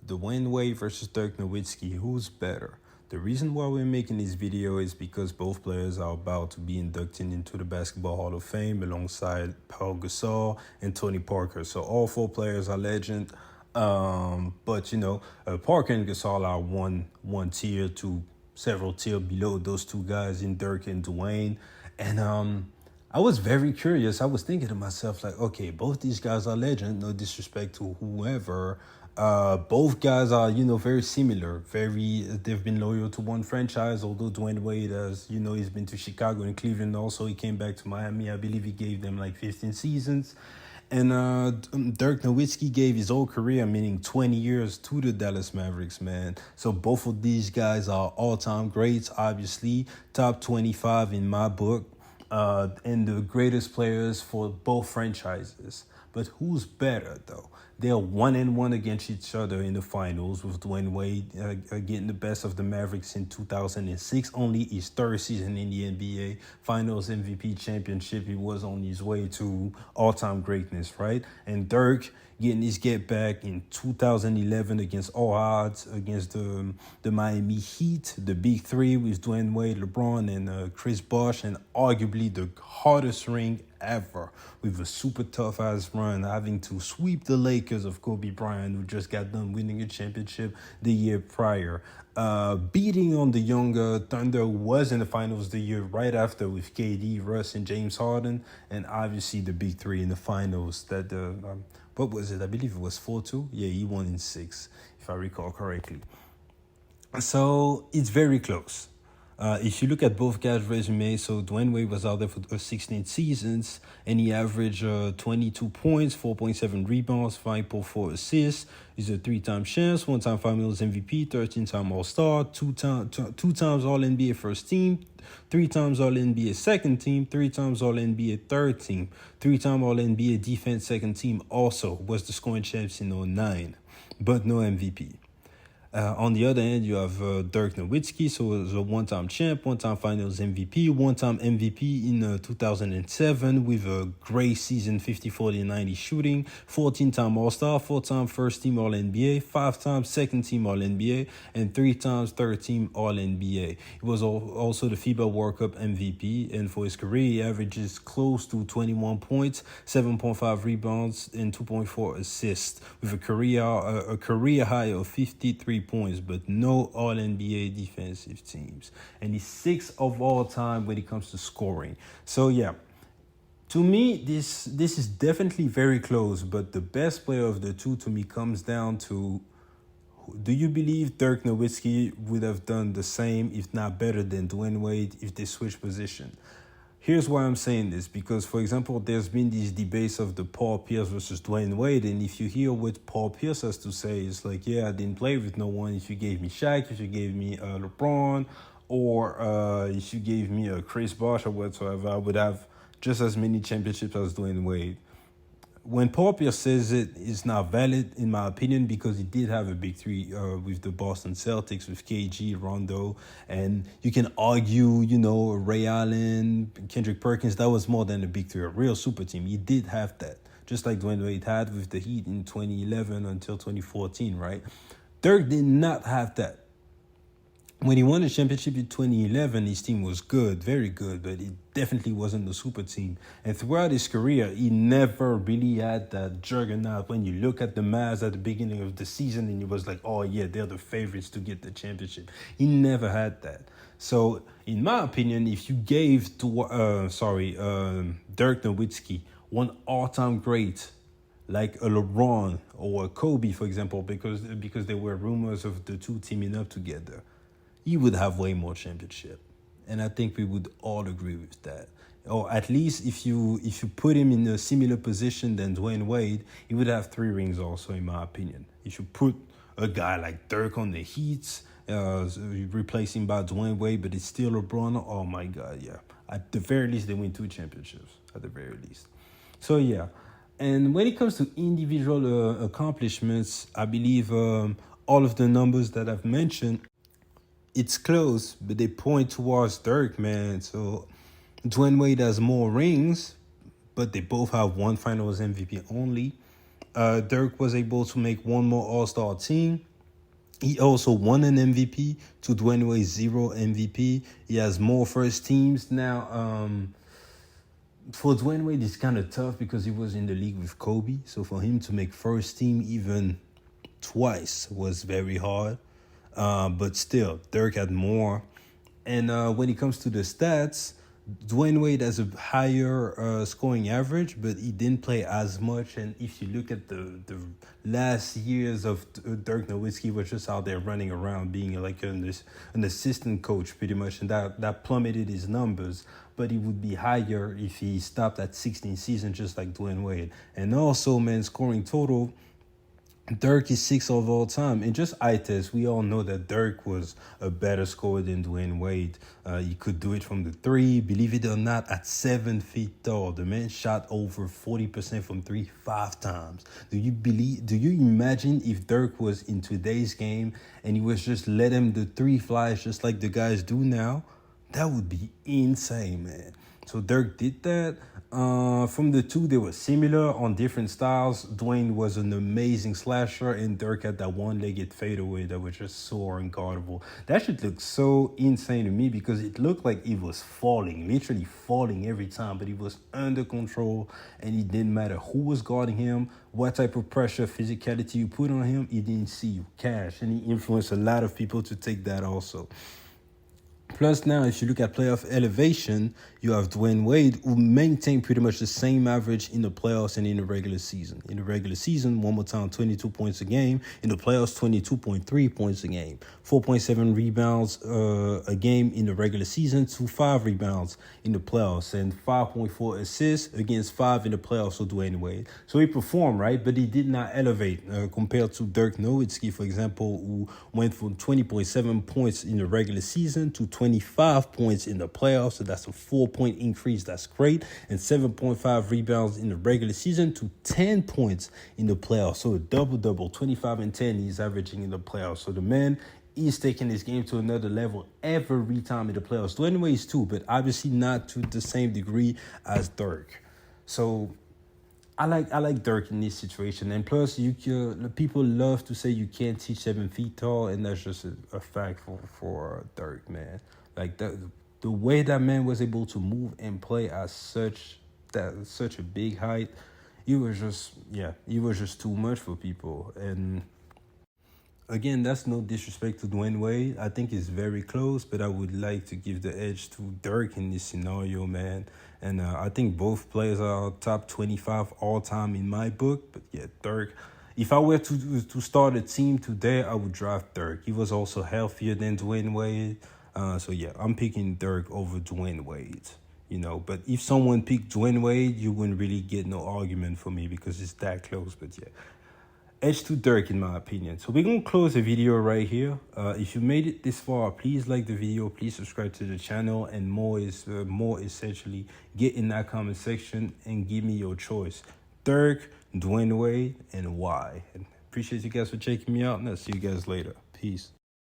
Dwayne Wade versus Dirk Nowitzki, who's better? The reason why we're making this video is because both players are about to be inducted into the Basketball Hall of Fame alongside Paul Gasol and Tony Parker. So all four players are legend. But Parker and Gasol are one tier to several tier below those two guys in Dirk and Dwayne. And I was very curious. I was thinking to myself, like, okay, both these guys are legend. No disrespect to whoever. Both guys are, very similar. They've been loyal to one franchise. Although Dwayne Wade has, he's been to Chicago and Cleveland. Also, he came back to Miami. I believe he gave them like 15 seasons. And Dirk Nowitzki gave his whole career, meaning 20 years, to the Dallas Mavericks, man. So both of these guys are all-time greats, obviously. Top 25 in my book. And the greatest players for both franchises. But who's better, though? They're 1-1 against each other in the finals, with Dwayne Wade getting the best of the Mavericks in 2006. Only his third season in the NBA Finals MVP championship. He was on his way to all-time greatness, right? And Dirk getting his get back in 2011 against all odds against the Miami Heat, the Big Three with Dwayne Wade, LeBron, and Chris Bosh, and arguably the hardest ring ever, with a super tough ass run, having to sweep the Lakers of Kobe Bryant, who just got done winning a championship the year prior. Beating on the younger Thunder, was in the finals the year right after with KD, Russ, and James Harden, and obviously the Big Three in the finals. That what was it? I believe it was 4-2. Yeah, he won in 6, if I recall correctly. So it's very close. If you look at both guys' resumes, so Dwayne Wade was out there for 16 seasons, and he averaged 22 points, 4.7 rebounds, 5.4 assists. He's a 3-time champ, 1-time Finals MVP, 13-time All-Star, two times All-NBA first team, 3 times All-NBA second team, 3 times All-NBA third team, 3-time All-NBA defense second team. Also was the scoring champs in 2009, but no MVP. On the other hand, you have Dirk Nowitzki, so he was a 1-time champ, 1-time Finals MVP, 1-time MVP in 2007 with a great season, 50, 40, 90 shooting, 14-time All-Star, 4-time first-team All-NBA, 5-time second-team All-NBA, and 3 times third-team All-NBA. He was also the FIBA World Cup MVP, and for his career, he averages close to 21 points, 7.5 rebounds, and 2.4 assists, with a career high of 53 points, but no All-NBA defensive teams. And he's 6th of all time when it comes to scoring. So yeah, to me, this is definitely very close, but the best player of the two to me comes down to, do you believe Dirk Nowitzki would have done the same, if not better, than Dwayne Wade if they switched position? Here's why I'm saying this, because, for example, there's been these debates of the Paul Pierce versus Dwayne Wade, and if you hear what Paul Pierce has to say, it's like, yeah, I didn't play with no one. If you gave me Shaq, if you gave me LeBron, or if you gave me Chris Bosh or whatsoever, I would have just as many championships as Dwayne Wade. When Paul Pierce says it, it's not valid, in my opinion, because he did have a Big Three with the Boston Celtics, with KG, Rondo, and you can argue, Ray Allen, Kendrick Perkins, that was more than a Big Three, a real super team. He did have that, just like Dwayne Wade had with the Heat in 2011 until 2014, right? Dirk did not have that. When he won the championship in 2011, his team was good, very good, but it definitely wasn't the super team. And throughout his career, he never really had that juggernaut. When you look at the Mavs at the beginning of the season, and it was like, oh yeah, they're the favorites to get the championship. He never had that. So, in my opinion, if you gave Dirk Nowitzki one all-time great, like a LeBron or a Kobe, for example, because there were rumors of the two teaming up together, he would have way more championship. And I think we would all agree with that. Or at least if you put him in a similar position than Dwayne Wade, he would have 3 rings also, in my opinion. If you put a guy like Dirk on the Heat, replace him by Dwayne Wade, but it's still LeBron, oh my God, yeah. At the very least, they win 2 championships, at the very least. So yeah. And when it comes to individual accomplishments, I believe all of the numbers that I've mentioned, it's close, but they point towards Dirk, man. So Dwayne Wade has more rings, but they both have 1 Finals MVP only. Dirk was able to make 1 more All-Star team. He also won an MVP to Dwayne Wade's 0 MVP. He has more first teams now. For Dwayne Wade, it's kind of tough because he was in the league with Kobe. So for him to make first team even twice was very hard. But still, Dirk had more. And when it comes to the stats, Dwayne Wade has a higher scoring average, but he didn't play as much. And if you look at the last years of Dirk Nowitzki, was just out there running around being like an assistant coach pretty much, and that plummeted his numbers. But he would be higher if he stopped at 16 seasons, just like Dwayne Wade. And also, man, scoring total, Dirk is 6th of all time. And just eye test, we all know that Dirk was a better scorer than Dwayne Wade. He could do it from the 3. Believe it or not, at 7 feet tall, the man shot over 40% from 3 5 times. Do you imagine if Dirk was in today's game and he was just letting the 3 flies just like the guys do now? That would be insane, man. So Dirk did that. From the 2, they were similar on different styles. Dwayne was an amazing slasher, and Dirk had that one-legged fadeaway that was just so unguardable. That shit looked so insane to me because it looked like it was falling, literally falling every time, but he was under control, and it didn't matter who was guarding him, what type of pressure, physicality you put on him, he didn't see you cash, and he influenced a lot of people to take that also. Plus, now, if you look at playoff elevation, you have Dwayne Wade, who maintained pretty much the same average in the playoffs and in the regular season. In the regular season, one more time, 22 points a game. In the playoffs, 22.3 points a game. 4.7 rebounds a game in the regular season to 5 rebounds in the playoffs. And 5.4 assists against 5 in the playoffs for Dwayne Wade. So he performed, right? But he did not elevate compared to Dirk Nowitzki, for example, who went from 20.7 points in the regular season to 25 points in the playoffs. So that's a 4-point increase. That's great. And 7.5 rebounds in the regular season to 10 points in the playoffs. So a double-double, 25 and 10 he's averaging in the playoffs. So the man is taking his game to another level every time in the playoffs. Dwayne Wade too, but obviously not to the same degree as Dirk. So I like Dirk in this situation, and plus, people love to say you can't teach 7 feet tall, and that's just a fact for Dirk, man. Like the way that man was able to move and play at such a big height, it was just too much for people. And again, that's no disrespect to Dwayne Wade. I think it's very close, but I would like to give the edge to Dirk in this scenario, man. And I think both players are top 25 all time in my book. But yeah, Dirk, if I were to start a team today, I would draft Dirk. He was also healthier than Dwayne Wade. So yeah, I'm picking Dirk over Dwayne Wade. But if someone picked Dwayne Wade, you wouldn't really get no argument for me because it's that close. But yeah, edge to Dirk in my opinion. So we're going to close the video right here. If you made it this far, please like the video, please subscribe to the channel, and more essentially, get in that comment section and give me your choice. Dirk, Dwayne Wade, and why. And appreciate you guys for checking me out, and I'll see you guys later. Peace.